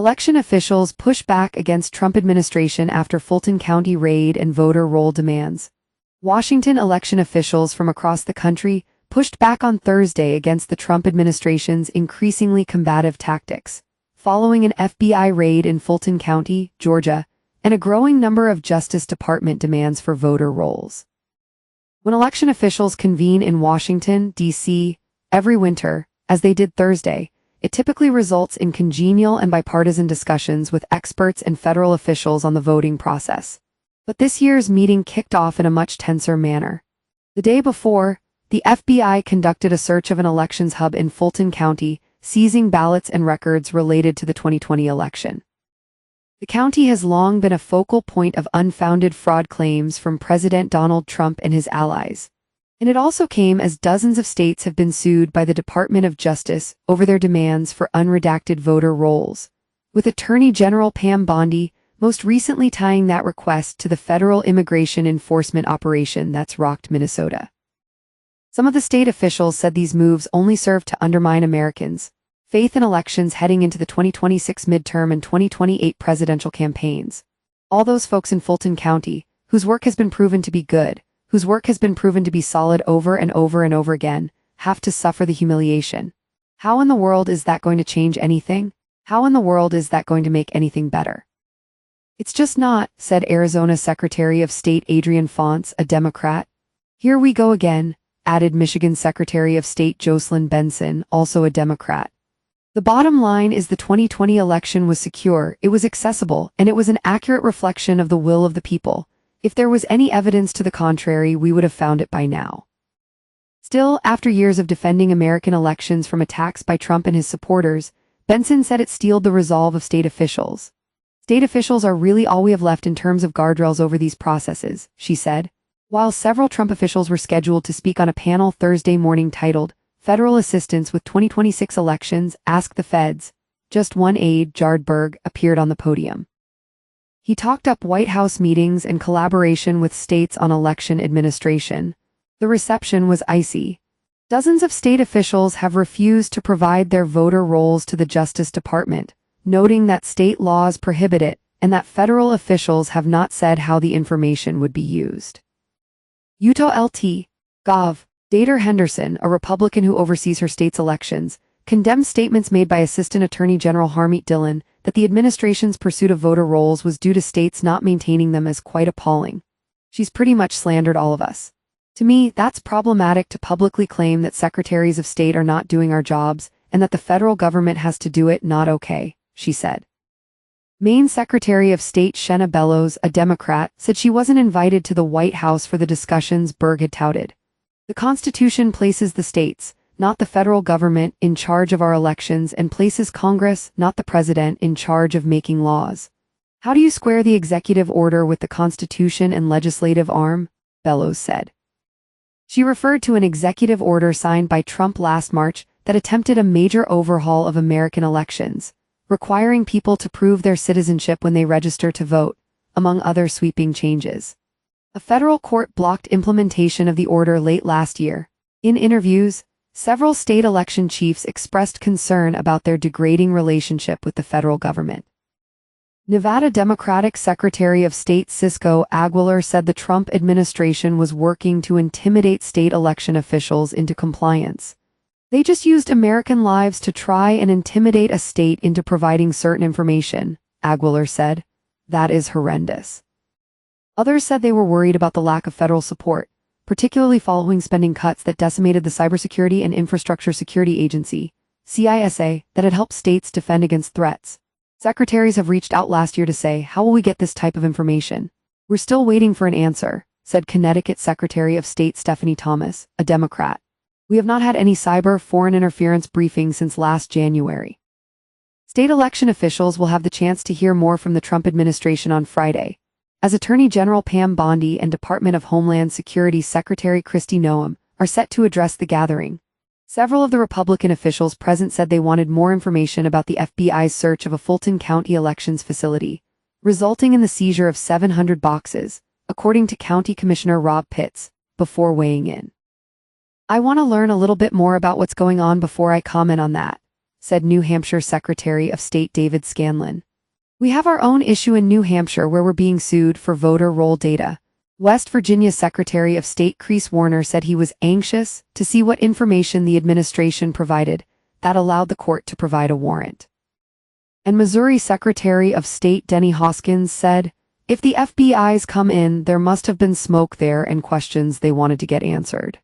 Election officials push back against Trump administration after Fulton County raid and voter roll demands. Washington election officials from across the country pushed back on Thursday against the Trump administration's increasingly combative tactics, following an FBI raid in Fulton County, Georgia, and a growing number of Justice Department demands for voter rolls. When election officials convene in Washington, D.C., every winter, as they did Thursday, it typically results in congenial and bipartisan discussions with experts and federal officials on the voting process. But this year's meeting kicked off in a much tenser manner. The day before, the FBI conducted a search of an elections hub in Fulton County, seizing ballots and records related to the 2020 election. The county has long been a focal point of unfounded fraud claims from President Donald Trump and his allies. And it also came as dozens of states have been sued by the Department of Justice over their demands for unredacted voter rolls, with Attorney General Pam Bondi most recently tying that request to the federal immigration enforcement operation that's rocked Minnesota. Some of the state officials said these moves only serve to undermine Americans' faith in elections heading into the 2026 midterm and 2028 presidential campaigns. All those folks in Fulton County, whose work has been proven to be good, whose work has been proven to be solid over and over and over again, have to suffer the humiliation. How in the world is that going to change anything? How in the world is that going to make anything better? It's just not, said Arizona Secretary of State Adrian Fontes, a Democrat. Here we go again, added Michigan Secretary of State Jocelyn Benson, also a Democrat. The bottom line is the 2020 election was secure, it was accessible, and it was an accurate reflection of the will of the people. If there was any evidence to the contrary, we would have found it by now. Still, after years of defending American elections from attacks by Trump and his supporters, Benson said it steeled the resolve of state officials. State officials are really all we have left in terms of guardrails over these processes, she said. While several Trump officials were scheduled to speak on a panel Thursday morning titled, Federal Assistance with 2026 Elections, Ask the Feds, just one aide, Jared Berg, appeared on the podium. He talked up White House meetings and collaboration with states on election administration. The reception was icy. Dozens of state officials have refused to provide their voter rolls to the Justice Department, noting that state laws prohibit it and that federal officials have not said how the information would be used. Utah Lt. Gov. Dater Henderson, a Republican who oversees her state's elections, condemned statements made by Assistant Attorney General Harmeet Dillon that the administration's pursuit of voter rolls was due to states not maintaining them as quite appalling. She's pretty much slandered all of us. To me, that's problematic to publicly claim that secretaries of state are not doing our jobs and that the federal government has to do it, not okay, she said. Maine Secretary of State Shenna Bellows, a Democrat, said she wasn't invited to the White House for the discussions Berg had touted. The Constitution places the states, not the federal government, in charge of our elections and places Congress, not the president, in charge of making laws. How do you square the executive order with the Constitution and legislative arm? Bellows said. She referred to an executive order signed by Trump last March that attempted a major overhaul of American elections, requiring people to prove their citizenship when they register to vote, among other sweeping changes. A federal court blocked implementation of the order late last year. In interviews, several state election chiefs expressed concern about their degrading relationship with the federal government. Nevada Democratic Secretary of State Cisco Aguilar said the Trump administration was working to intimidate state election officials into compliance. They just used American lives to try and intimidate a state into providing certain information, Aguilar said. That is horrendous. Others said they were worried about the lack of federal support, particularly following spending cuts that decimated the Cybersecurity and Infrastructure Security Agency, CISA, that had helped states defend against threats. Secretaries have reached out last year to say, how will we get this type of information? We're still waiting for an answer, said Connecticut Secretary of State Stephanie Thomas, a Democrat. We have not had any cyber foreign interference briefing since last January. State election officials will have the chance to hear more from the Trump administration on Friday, as Attorney General Pam Bondi and Department of Homeland Security Secretary Kristi Noem are set to address the gathering. Several of the Republican officials present said they wanted more information about the FBI's search of a Fulton County elections facility, resulting in the seizure of 700 boxes, according to County Commissioner Rob Pitts, before weighing in. I want to learn a little bit more about what's going on before I comment on that, said New Hampshire Secretary of State David Scanlon. We have our own issue in New Hampshire where we're being sued for voter roll data. West Virginia Secretary of State Chris Warner said he was anxious to see what information the administration provided that allowed the court to provide a warrant. And Missouri Secretary of State Denny Hoskins said, if the FBI's come in, there must have been smoke there and questions they wanted to get answered.